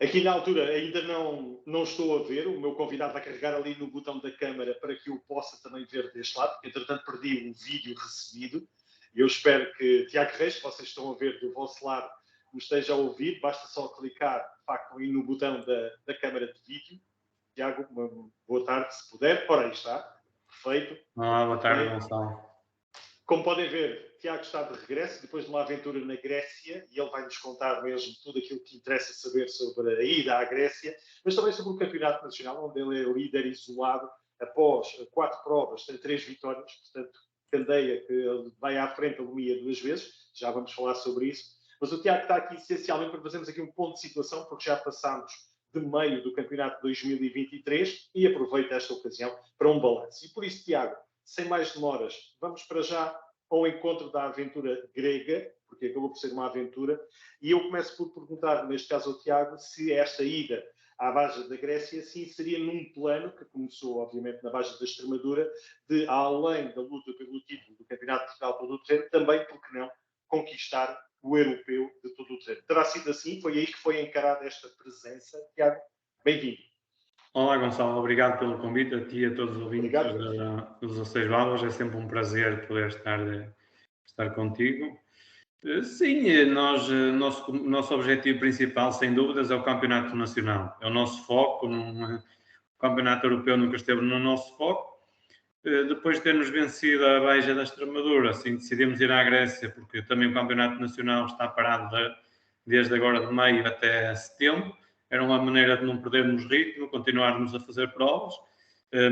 Aqui na altura ainda não estou a ver, o meu convidado vai carregar ali no botão da câmara para que eu possa também ver deste lado, porque entretanto perdi o vídeo recebido. Eu espero que, Tiago Reis, que vocês estão a ver do vosso lado, me esteja a ouvir, basta só clicar, de facto, aí no botão da câmara de vídeo. Tiago, uma boa tarde, se puder. Ora, aí está. Perfeito. Olá, boa tarde, Gonçalo. Como podem ver, Tiago está de regresso, depois de uma aventura na Grécia, e ele vai-nos contar mesmo tudo aquilo que interessa saber sobre a ida à Grécia, mas também sobre o Campeonato Nacional, onde ele é líder isolado, após 4 provas, tem 3 vitórias, portanto, candeia que ele vai à frente a Lumia 2 vezes, já vamos falar sobre isso. Mas o Tiago está aqui essencialmente para fazermos aqui um ponto de situação, porque já passámos de meio do Campeonato 2023 e aproveita esta ocasião para um balanço. E por isso, Tiago, sem mais demoras, vamos para já ao encontro da aventura grega, porque acabou por ser uma aventura, e eu começo por perguntar, neste caso ao Tiago, se esta ida à Baja da Grécia, sim, seria num plano, que começou, obviamente, na Baja da Extremadura, de, além da luta pelo título do Campeonato de Portugal todo o terreno, também, por que não, conquistar o europeu de todo o terreno. Terá sido assim? Foi aí que foi encarada esta presença? Tiago, bem-vindo. Olá, Gonçalo, obrigado pelo convite, a ti e a todos os ouvintes dos 16 Válvulas. É sempre um prazer poder estar contigo. Sim, nosso objetivo principal, sem dúvidas, é o Campeonato Nacional. É o nosso foco. O Campeonato Europeu nunca esteve no nosso foco. Depois de termos vencido a Baja da Extremadura, assim, decidimos ir à Grécia, porque também o Campeonato Nacional está parado desde agora de maio até setembro. Era uma maneira de não perdermos ritmo, continuarmos a fazer provas,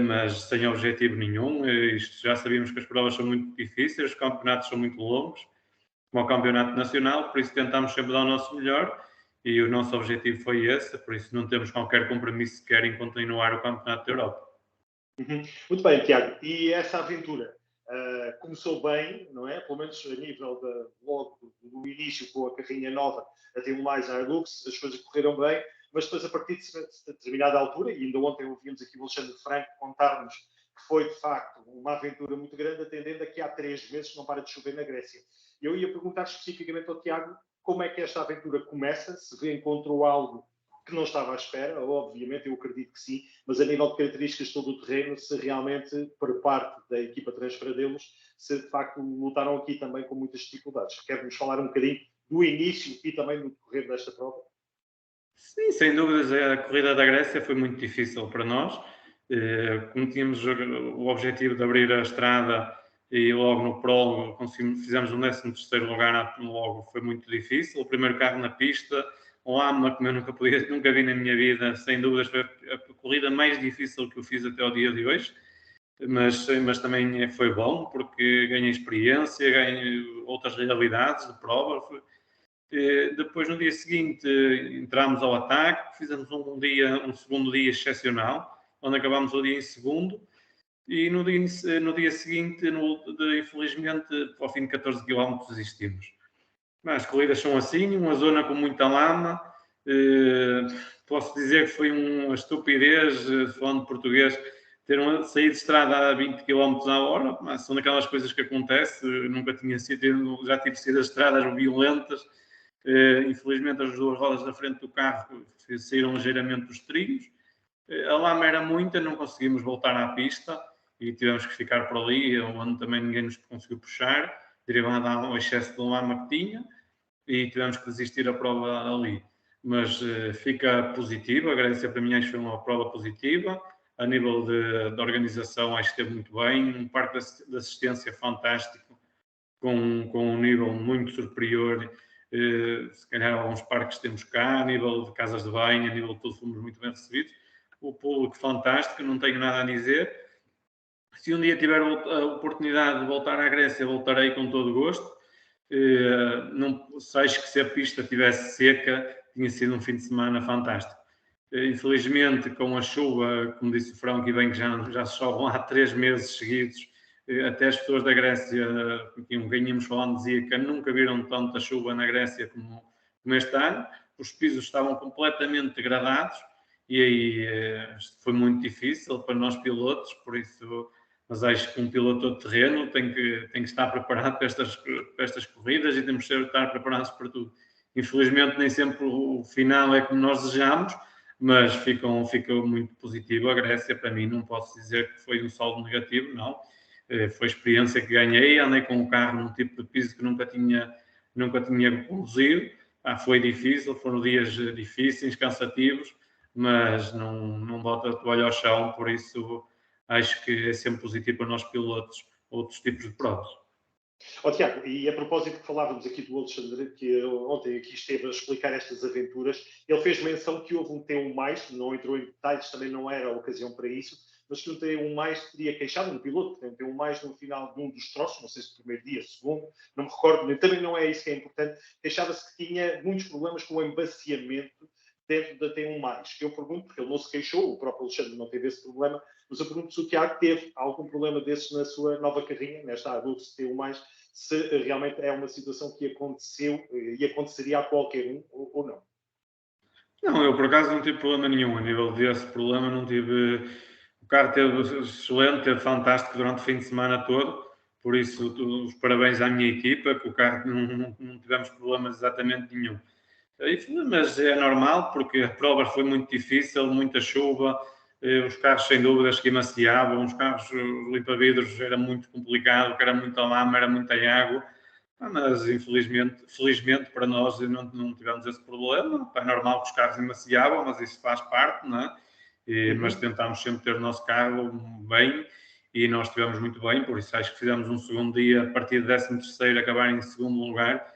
mas sem objetivo nenhum. Isto, já sabíamos que as provas são muito difíceis, os campeonatos são muito longos, como o Campeonato Nacional, por isso tentámos sempre dar o nosso melhor e o nosso objetivo foi esse, por isso não temos qualquer compromisso sequer em continuar o Campeonato da Europa. Muito bem, Tiago. E essa aventura começou bem, não é? Pelo menos a nível logo do início, com a carrinha nova, até o mais Hilux, as coisas correram bem, mas depois, a partir de determinada altura, e ainda ontem ouvimos aqui o Alexandre Franco contar-nos que foi, de facto, uma aventura muito grande, atendendo a que há 3 meses não para de chover na Grécia. Eu ia perguntar especificamente ao Tiago como é que esta aventura começa, se reencontrou algo que não estava à espera, obviamente, eu acredito que sim, mas a nível de características de todo o terreno, se realmente, por parte da equipa Transfradelos, se de facto lutaram aqui também com muitas dificuldades. Quer-nos falar um bocadinho do início e também do decorrer desta prova? Sim, sem dúvidas, a corrida da Grécia foi muito difícil para nós. Como tínhamos o objetivo de abrir a estrada e logo no prólogo fizemos o 13º lugar logo, foi muito difícil. O primeiro carro na pista, lama, como eu nunca vi na minha vida, sem dúvidas foi a corrida mais difícil que eu fiz até ao dia de hoje. Mas também foi bom, porque ganhei experiência, ganhei outras realidades de prova. Depois, no dia seguinte, entramos ao ataque, fizemos um segundo dia excepcional, onde acabámos o dia em segundo, e no dia seguinte, infelizmente, ao fim de 14 km, desistimos. Mas as corridas são assim, uma zona com muita lama. Posso dizer que foi uma estupidez, falando português, saído de estrada a 20 km à hora, mas são daquelas coisas que acontece. Nunca tinha sido, já tive sido as estradas violentas. Infelizmente, as 2 rodas da frente do carro saíram ligeiramente dos trilhos. A lama era muita, não conseguimos voltar à pista e tivemos que ficar por ali, onde também ninguém nos conseguiu puxar, derivado ao excesso de lama que tinha, e tivemos que desistir a prova ali. Mas fica positivo, a Grécia para mim acho que foi uma prova positiva. A nível de organização acho que esteve muito bem, um parque de assistência fantástico, com um nível muito superior, se calhar alguns parques que temos cá, a nível de casas de banho, a nível de tudo, fomos muito bem recebidos. O público fantástico, não tenho nada a dizer. Se um dia tiver a oportunidade de voltar à Grécia, voltarei com todo o gosto. Não, acho que se a pista estivesse seca, tinha sido um fim de semana fantástico. Infelizmente, com a chuva, como disse o Franco, e bem que já chove há 3 meses seguidos, até as pessoas da Grécia, com quem íamos falando, dizia que nunca viram tanta chuva na Grécia como este ano. Os pisos estavam completamente degradados e aí foi muito difícil para nós pilotos, por isso, mas acho que um piloto de terreno tem que estar preparado para estas corridas e temos que estar preparados para tudo. Infelizmente, nem sempre o final é como nós desejamos, mas fica muito positivo a Grécia. Para mim, não posso dizer que foi um saldo negativo, não. Foi experiência que ganhei, andei com o carro num tipo de piso que nunca tinha conduzido. Foi difícil, foram dias difíceis, cansativos, mas não bota a toalha ao chão, por isso acho que é sempre positivo para nós pilotos outros tipos de provas. Tiago, e a propósito que falávamos aqui do Alexandre, que ontem aqui esteve a explicar estas aventuras, ele fez menção que houve um T1+, não entrou em detalhes, também não era a ocasião para isso, mas que um T1+, teria queixado, um piloto que tem um T1+, no final de um dos troços, não sei se primeiro dia, segundo, não me recordo, também não é isso que é importante, queixava-se que tinha muitos problemas com o embaciamento dentro da T1+. Eu pergunto, porque ele não se queixou, o próprio Alexandre não teve esse problema, mas eu pergunto se o Tiago teve algum problema desses na sua nova carrinha, nesta Adults T1+, se realmente é uma situação que aconteceu e aconteceria a qualquer um ou não. Não, eu por acaso não tive problema nenhum. A nível desse problema, não tive. O carro teve excelente, teve fantástico durante o fim de semana todo. Por isso, os parabéns à minha equipa, que o carro não tivemos problemas exatamente nenhum. Mas é normal, porque a prova foi muito difícil, muita chuva, os carros sem dúvidas que emaciavam, os carros limpa-vidros era muito complicado, que era muita lama, era muita água. Mas felizmente para nós não tivemos esse problema. É normal que os carros emaciavam, mas isso faz parte, não é? Mas tentámos sempre ter o nosso carro bem e nós estivemos muito bem, por isso acho que fizemos um segundo dia, a partir de 13º, acabar em segundo lugar.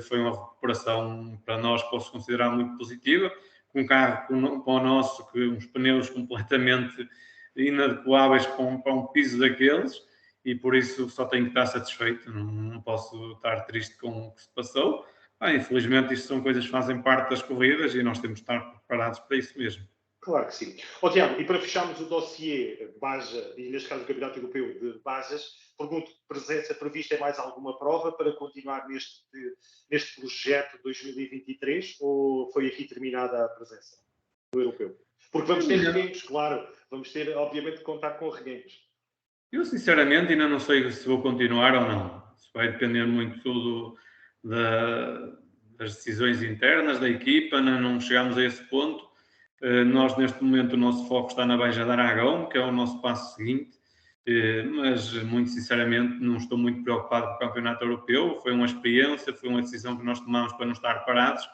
Foi uma recuperação para nós que posso considerar muito positiva, com um carro como o nosso, que uns pneus completamente inadequáveis para um piso daqueles, e por isso só tenho que estar satisfeito, não posso estar triste com o que se passou. Infelizmente, isto são coisas que fazem parte das corridas e nós temos de estar preparados para isso mesmo. Claro que sim. Tiago, e para fecharmos o dossiê Baja, e neste caso o Campeonato Europeu de Bajas, pergunto, presença prevista em mais alguma prova para continuar neste projeto 2023 ou foi aqui terminada a presença no Europeu? Porque vamos ter reguengos, claro, vamos ter, obviamente, que contar com reguengos. Eu, sinceramente, ainda não sei se vou continuar ou não. Isso vai depender muito das decisões internas da equipa, não chegamos a esse ponto. Nós, neste momento, o nosso foco está na Baixada de Aragão, que é o nosso passo seguinte, mas, muito sinceramente, não estou muito preocupado com o Campeonato Europeu. Foi uma experiência, foi uma decisão que nós tomamos para não estar parados,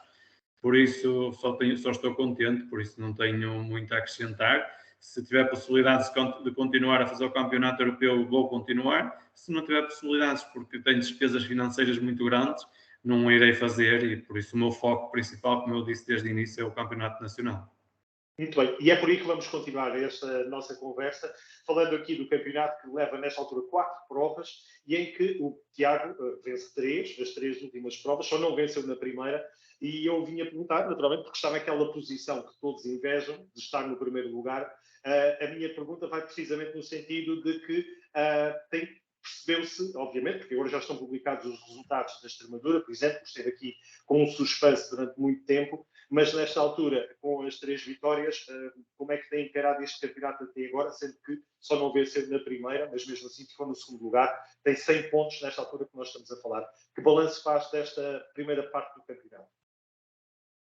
por isso só estou contente, por isso não tenho muito a acrescentar. Se tiver possibilidades de continuar a fazer o Campeonato Europeu, vou continuar. Se não tiver possibilidades, porque tenho despesas financeiras muito grandes, não irei fazer e por isso o meu foco principal, como eu disse desde o início, é o Campeonato Nacional. Muito bem, e é por aí que vamos continuar esta nossa conversa, falando aqui do campeonato que leva nesta altura 4 provas e em que o Tiago vence 3, as 3 últimas provas, só não venceu na primeira, e eu vinha perguntar, naturalmente, porque está naquela posição que todos invejam, de estar no primeiro lugar, a minha pergunta vai precisamente no sentido de que percebeu-se, obviamente, porque agora já estão publicados os resultados da Extremadura, por exemplo, por esteve aqui com um suspense durante muito tempo, mas nesta altura, com as 3 vitórias, como é que tem encarado este campeonato até agora, sendo que só não venceu na primeira, mas mesmo assim ficou no segundo lugar, tem 100 pontos nesta altura que nós estamos a falar. Que balanço faz desta primeira parte do campeonato?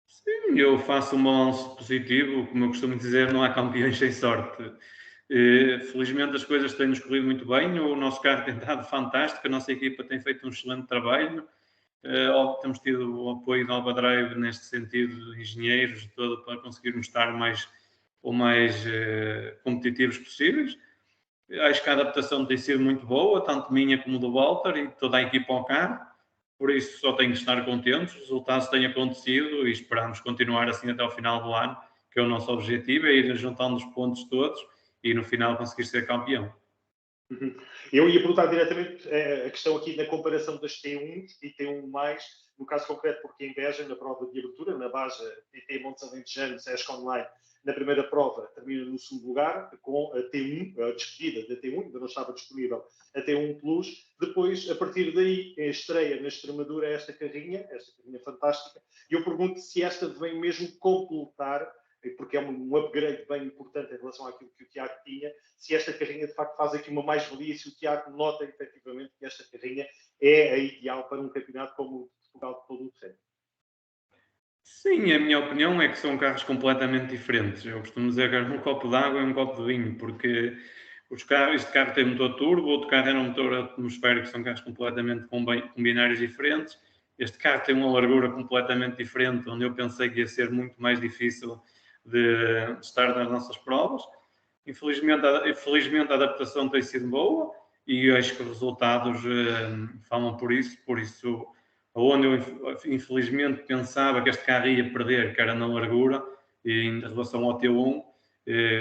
Sim, eu faço um balanço positivo, como eu costumo dizer, não há campeões sem sorte. Felizmente as coisas têm-nos corrido muito bem, o nosso carro tem estado fantástico, a nossa equipa tem feito um excelente trabalho. Temos tido o apoio da Alba Drive neste sentido, de engenheiros e todo, para conseguirmos estar o mais competitivos possíveis. Acho que a adaptação tem sido muito boa, tanto minha como do Walter e toda a equipa ao carro. Por isso só tenho que estar contente, os resultados têm acontecido e esperamos continuar assim até ao final do ano, que é o nosso objetivo, é ir juntando os pontos todos e no final conseguir ser campeão. Uhum. Eu ia perguntar diretamente a questão aqui na comparação das T1 e T1+, no caso concreto, porque inveja na prova de abertura, na Baja TT Montes Alentejano, Sesc Online, na primeira prova termina no segundo lugar, com a T1, a despedida da T1, ainda não estava disponível a T1 Plus. Depois, a partir daí, estreia na Extremadura esta carrinha fantástica, e eu pergunto se esta vem mesmo completar, porque é um upgrade bem importante em relação àquilo que o Tiago tinha, se esta carrinha de facto faz aqui uma mais-valia, se o Tiago nota efetivamente que esta carrinha é a ideal para um campeonato como o de Portugal de todo o terreno. Sim, a minha opinião é que são carros completamente diferentes. Eu costumo dizer que um copo de água é um copo de vinho, porque este carro tem motor turbo, outro carro era um motor atmosférico, são carros completamente com binários diferentes. Este carro tem uma largura completamente diferente, onde eu pensei que ia ser muito mais difícil de estar nas nossas provas. Infelizmente a adaptação tem sido boa e acho que os resultados falam por isso onde eu infelizmente pensava que este carro ia perder, que era na largura, e em relação ao T1,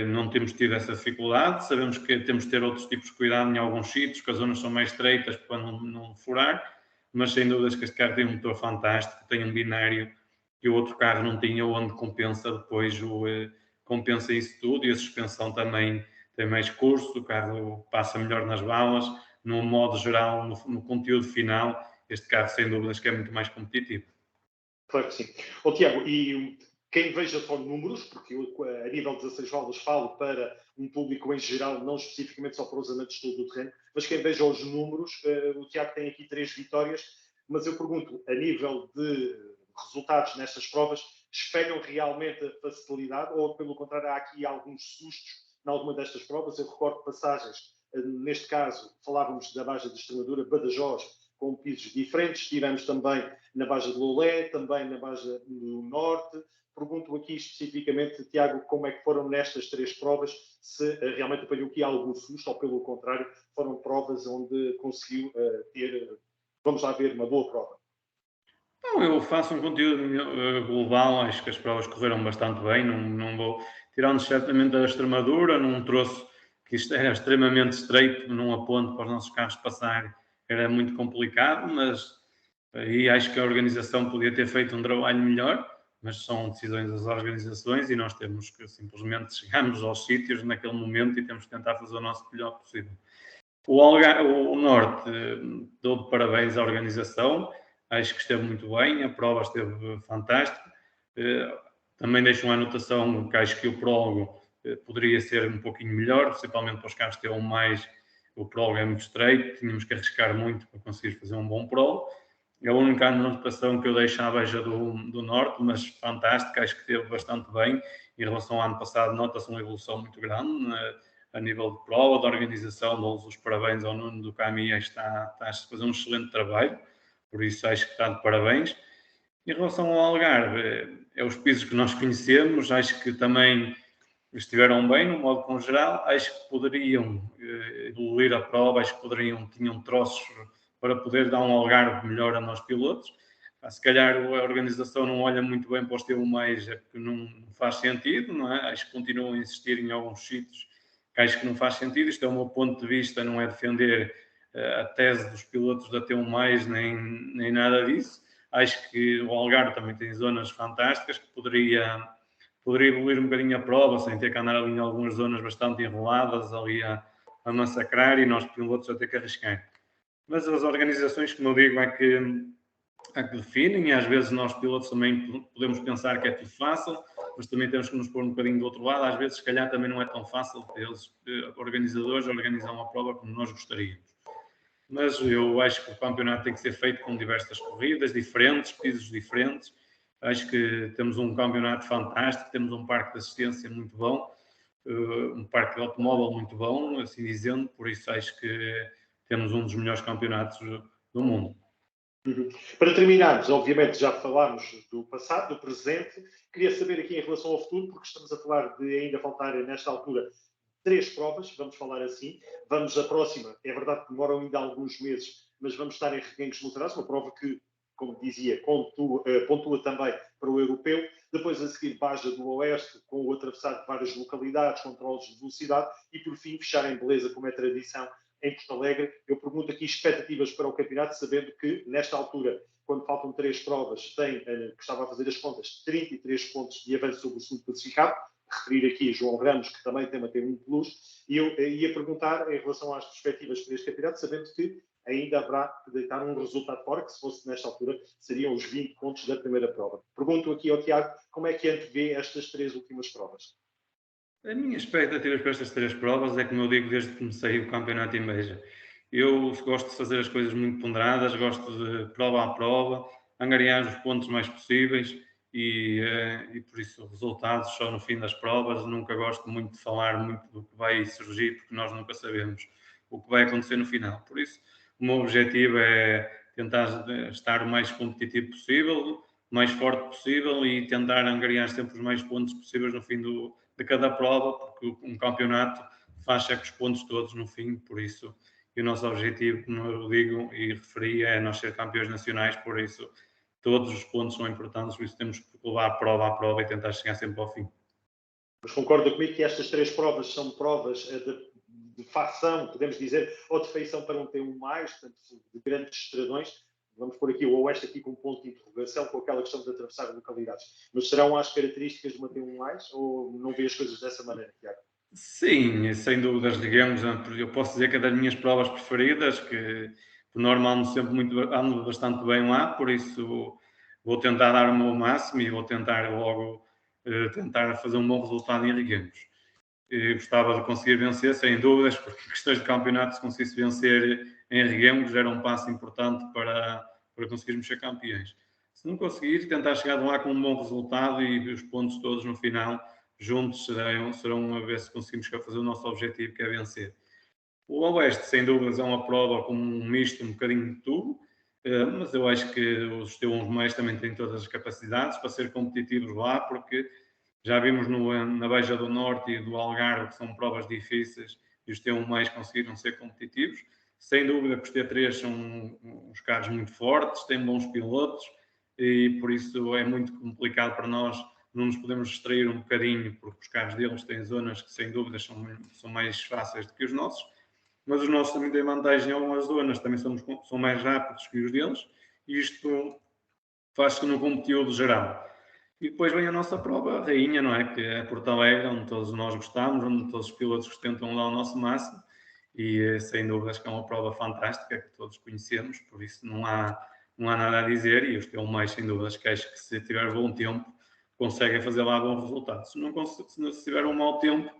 não temos tido essa dificuldade. Sabemos que temos de ter outros tipos de cuidado em alguns sítios, que as zonas são mais estreitas para não furar, mas sem dúvidas que este carro tem um motor fantástico, tem um binário que o outro carro não tinha, onde compensa depois compensa isso tudo, e a suspensão também tem mais curso, o carro passa melhor nas balas, no modo geral, no conteúdo final, este carro sem dúvidas que é muito mais competitivo. Claro que sim. Tiago, e quem veja só números, porque eu, a nível de 16 válvulas falo para um público em geral, não especificamente só para os amantes do terreno, mas quem veja os números, o Tiago tem aqui 3 vitórias, mas eu pergunto, a nível de resultados nestas provas, espelham realmente a facilidade ou, pelo contrário, há aqui alguns sustos em alguma destas provas? Eu recordo passagens, neste caso, falávamos da Baja de Extremadura, Badajoz, com pisos diferentes, tivemos também na Baja de Lolé, também na Baja do Norte. Pergunto aqui especificamente, Tiago, como é que foram nestas 3 provas, se realmente apanhou aqui algum susto ou, pelo contrário, foram provas onde conseguiu ter, vamos lá ver, uma boa prova. Não, eu faço um conteúdo global, acho que as provas correram bastante bem, não vou, tirando certamente da Extremadura, não trouxe que isto era extremamente estreito, num aponto para os nossos carros passar, era muito complicado, mas aí acho que a organização podia ter feito um trabalho melhor, mas são decisões das organizações e nós temos que simplesmente chegarmos aos sítios naquele momento e temos que tentar fazer o nosso melhor possível. O Norte, dou de parabéns à organização, acho que esteve muito bem, a prova esteve fantástica. Também deixo uma anotação que acho que o prólogo poderia ser um pouquinho melhor, principalmente para os carros que têm mais. O prólogo é muito estreito, tínhamos que arriscar muito para conseguir fazer um bom prólogo. É a única anotação que eu deixo à beija do Norte, mas fantástica, acho que esteve bastante bem. Em relação ao ano passado, nota-se uma evolução muito grande, né, a nível de prova, de organização. Dou-lhes os parabéns ao Nuno do Cami, está a fazer um excelente trabalho, por isso acho que está de parabéns. Em relação ao Algarve, é os pisos que nós conhecemos, acho que também estiveram bem, no modo com geral, acho que poderiam evoluir a prova, acho que tinham troços para poder dar um Algarve melhor a nós pilotos. Se calhar a organização não olha muito bem para os T1+, é porque não faz sentido, não é? Acho que continuam a insistir em alguns sítios que acho que não faz sentido. Isto é o meu ponto de vista, não é defender a tese dos pilotos da T1+, nem nada disso. Acho que o Algarve também tem zonas fantásticas que poderia evoluir um bocadinho a prova, sem ter que andar ali em algumas zonas bastante enroladas, ali a massacrar e nós pilotos a ter que arriscar. Mas as organizações, como eu digo, é que definem, e às vezes nós pilotos também podemos pensar que é tudo fácil, mas também temos que nos pôr um bocadinho do outro lado. Às vezes, se calhar, também não é tão fácil para eles, organizadores, organizar uma prova como nós gostaríamos. Mas eu acho que o campeonato tem que ser feito com diversas corridas diferentes, pisos diferentes. Acho que temos um campeonato fantástico, temos um parque de assistência muito bom, um parque de automóvel muito bom, assim dizendo, por isso acho que temos um dos melhores campeonatos do mundo. Uhum. Para terminarmos, obviamente já falámos do passado, do presente. Queria saber aqui em relação ao futuro, porque estamos a falar de ainda faltarem nesta altura 3 provas, vamos falar assim. Vamos a próxima, é verdade que demoram ainda alguns meses, mas vamos estar em Reguengos Motarados, uma prova que, como dizia, pontua também para o europeu. Depois a seguir Baja do Oeste, com o atravessar de várias localidades, controles de velocidade e por fim fechar em beleza, como é tradição, em Porto Alegre. Eu pergunto aqui expectativas para o campeonato, sabendo que, nesta altura, quando faltam 3 provas, tem, que estava a fazer as contas, 33 pontos de avanço sobre o segundo classificado. Referir aqui João Ramos, que também tem uma T1 Plus. E eu ia perguntar, em relação às perspectivas para este campeonato, sabendo que ainda haverá de deitar um resultado fora, que se fosse nesta altura, seriam os 20 pontos da primeira prova. Pergunto aqui ao Tiago, como é que antevê estas 3 últimas provas? A minha expectativa para estas 3 provas é, como eu digo, desde que comecei o campeonato em Beja. Eu gosto de fazer as coisas muito ponderadas, gosto de prova a prova, angariar os pontos mais possíveis e por isso resultados só no fim das provas. Nunca gosto muito de falar muito do que vai surgir, porque nós nunca sabemos o que vai acontecer no final. Por isso, o meu objetivo é tentar estar o mais competitivo possível, o mais forte possível e tentar angariar sempre os mais pontos possíveis no fim de cada prova, porque um campeonato faz os pontos todos no fim, por isso, e o nosso objetivo, como eu digo e referi, é nós ser campeões nacionais, por isso todos os pontos são importantes, por isso temos que levar prova a prova e tentar chegar sempre ao fim. Mas concorda comigo que estas 3 provas são provas de facção, podemos dizer, ou de feição para um T1+, portanto, de grandes estradões. Vamos pôr aqui o Oeste aqui com um ponto de interrogação, com aquela questão de atravessar localidades. Mas serão as características de uma T1+, ou não vê as coisas dessa maneira, Tiago? Sim, sem dúvidas, digamos, eu posso dizer que é das minhas provas preferidas, que por norma ando bastante bem lá, por isso vou tentar dar o meu máximo e vou tentar logo tentar fazer um bom resultado em Reguengos. Gostava de conseguir vencer, sem dúvidas, porque questões de campeonato, se conseguisse vencer em Reguengos, era um passo importante para conseguirmos ser campeões. Se não conseguir, tentar chegar de lá com um bom resultado e os pontos todos no final juntos serão a ver se conseguimos fazer o nosso objetivo, que é vencer. O Oeste, sem dúvidas, é uma prova com um misto um bocadinho de tudo, mas eu acho que os T1 mais também têm todas as capacidades para ser competitivos lá, porque já vimos na Beja do Norte e do Algarve que são provas difíceis e os T1 mais conseguiram ser competitivos. Sem dúvida que os T3 são uns carros muito fortes, têm bons pilotos e por isso é muito complicado para nós. Não nos podemos distrair um bocadinho, porque os carros deles têm zonas que sem dúvida são mais fáceis do que os nossos, mas os nossos também têm vantagem em algumas zonas, também são mais rápidos que os deles, e isto faz-se no conteúdo geral. E depois vem a nossa prova a rainha, não é? Que é Porto Alegre, onde todos nós gostamos, onde todos os pilotos tentam dar o nosso máximo, e sem dúvidas que é uma prova fantástica, que todos conhecemos, por isso não há nada a dizer, e os que mais sem dúvidas que acho que se tiver bom tempo, conseguem fazer lá bons resultados. Se tiver um mau tempo,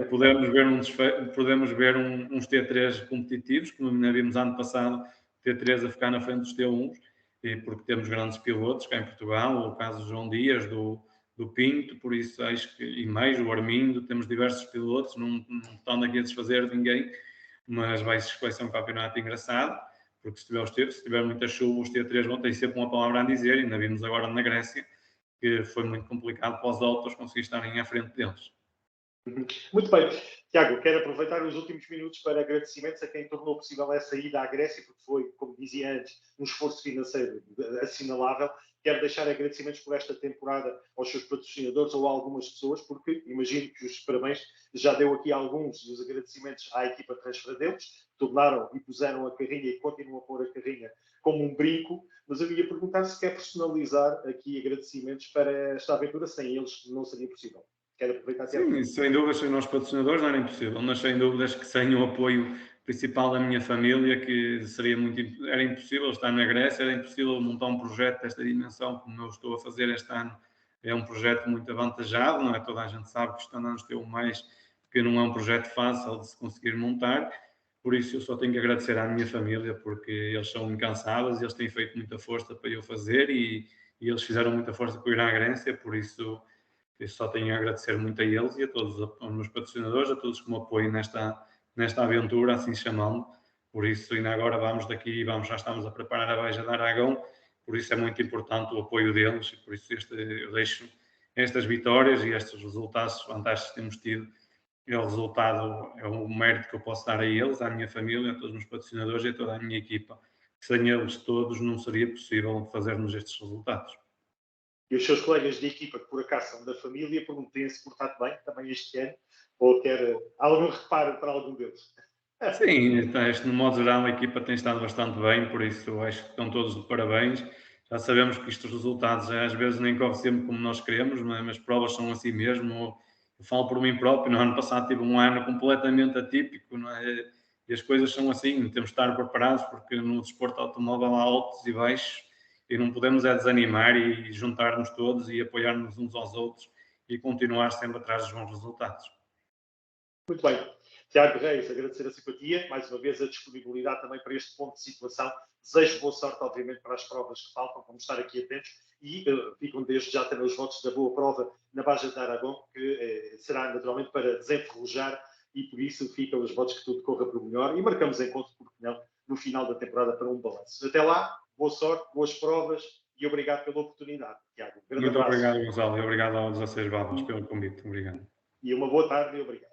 podemos ver uns T3 competitivos, como ainda vimos ano passado, T3 a ficar na frente dos T1s, e porque temos grandes pilotos cá em Portugal, o caso do João Dias, do Pinto, por isso acho que, e mais o Armindo, temos diversos pilotos, não estão aqui a desfazer de ninguém, mas vai ser um campeonato engraçado, porque se tiver muita chuva, os T3 vão ter sempre uma palavra a dizer, ainda vimos agora na Grécia, que foi muito complicado para os autos conseguir estarem à frente deles. Muito bem. Tiago, quero aproveitar os últimos minutos para agradecimentos a quem tornou possível essa ida à Grécia, porque foi, como dizia antes, um esforço financeiro assinalável. Quero deixar agradecimentos por esta temporada aos seus patrocinadores ou a algumas pessoas, porque imagino que os parabéns já deu aqui alguns dos agradecimentos à equipa de Transfradelos, que tornaram e puseram a carrinha e continuam a pôr a carrinha como um brinco, mas eu ia perguntar se quer personalizar aqui agradecimentos para esta aventura, sem eles não seria possível. Quero aproveitar até Sim, sem dúvidas, sem os nossos patrocinadores não era impossível, mas sem dúvidas que sem o apoio principal da minha família, que era impossível estar na Grécia, era impossível montar um projeto desta dimensão como eu estou a fazer este ano. É um projeto muito avantajado, não é? Toda a gente sabe que estando anos teu mais, que não é um projeto fácil de se conseguir montar, por isso eu só tenho que agradecer à minha família, porque eles são incansáveis, eles têm feito muita força para eu fazer e eles fizeram muita força para eu ir à Grécia, por isso eu só tenho a agradecer muito a eles e a todos os meus patrocinadores, a todos que me apoiam nesta aventura, assim chamando. Por isso, ainda agora vamos daqui e já estamos a preparar a Beja de Aragão, por isso é muito importante o apoio deles e por isso eu deixo estas vitórias e estes resultados fantásticos que temos tido. É o resultado, é o mérito que eu posso dar a eles, à minha família, a todos os meus patrocinadores e a toda a minha equipa. Sem eles todos não seria possível fazermos estes resultados. E os seus colegas de equipa, que por acaso são da família, perguntem-se portanto bem, também este ano, ou quer algum reparo para algum deles. Sim, então, no modo geral a equipa tem estado bastante bem, por isso acho que estão todos de parabéns. Já sabemos que estes resultados às vezes nem correm sempre como nós queremos, mas provas são assim mesmo. Eu falo por mim próprio, no ano passado tive um ano completamente atípico, não é? E as coisas são assim, temos de estar preparados porque no desporto automóvel há altos e baixos e não podemos é desanimar e juntar-nos todos e apoiar-nos uns aos outros e continuar sempre atrás dos bons resultados. Muito bem. Tiago Reis, agradecer a simpatia, mais uma vez a disponibilidade também para este ponto de situação. Desejo boa sorte, obviamente, para as provas que faltam, vamos estar aqui atentos e ficam desde já também os votos da boa prova na Baja de Aragão, que será naturalmente para desenferrujar e por isso ficam os votos que tudo corra para o melhor e marcamos encontro, porque não, no final da temporada para um balanço. Até lá, boa sorte, boas provas e obrigado pela oportunidade, Tiago. Um grande Muito abraço obrigado, Gonçalo, e obrigado aos 16 Baldas pelo convite. Obrigado. e uma boa tarde e obrigado.